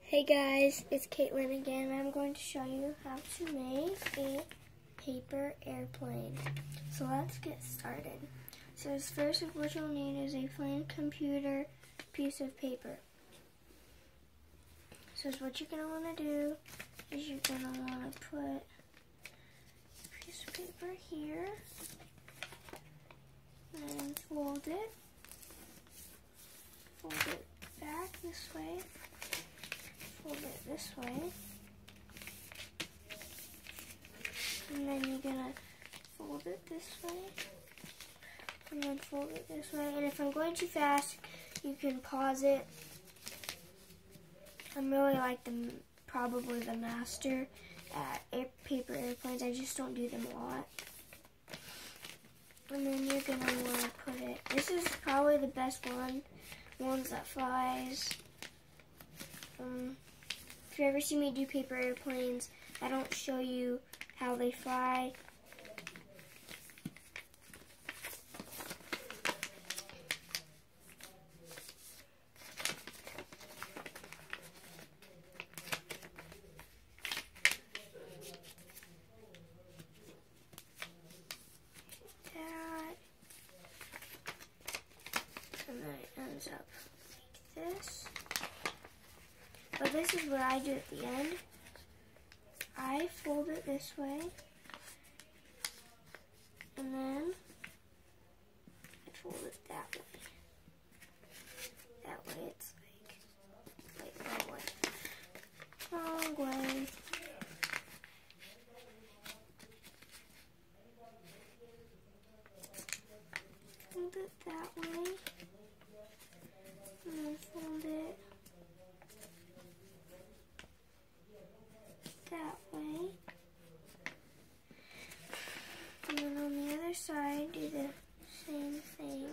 Hey guys, it's Caitlin again. I'm going to show you how to make a paper airplane. So let's get started. So first what you'll need is a plain computer piece of paper. So what you're going to want to do is you're going to want to put a piece of paper here and fold it back this way. Fold it this way, and then you're gonna fold it this way, and then fold it this way. And if I'm going too fast, you can pause it. I'm really like probably the master at paper airplanes. I just don't do them a lot. And then you're gonna want to put it. This is probably the best ones that flies. If you ever see me do paper airplanes, I don't show you how they fly. That. And then it ends up like this. But this is what I do at the end. I fold it this way, and then I fold it that way. That way it's like wrong way. Wrong way. Fold it that way, and then fold it that way, and then on the other side do the same thing.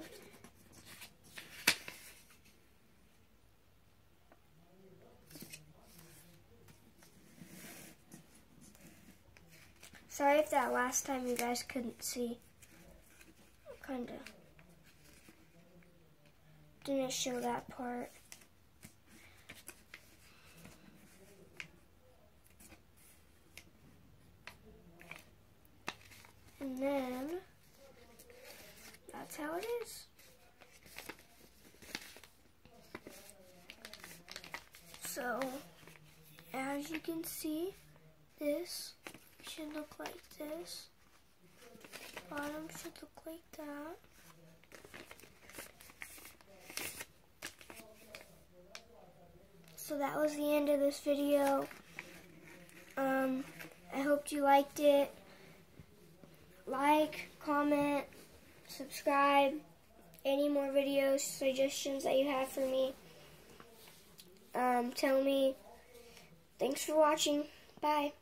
Sorry if that last time you guys couldn't see. Kinda didn't show that part. And then, that's how it is. So, as you can see, this should look like this. Bottom should look like that. So that was the end of this video. I hope you liked it. Like, comment, subscribe, any more videos, suggestions that you have for me, tell me. Thanks for watching. Bye.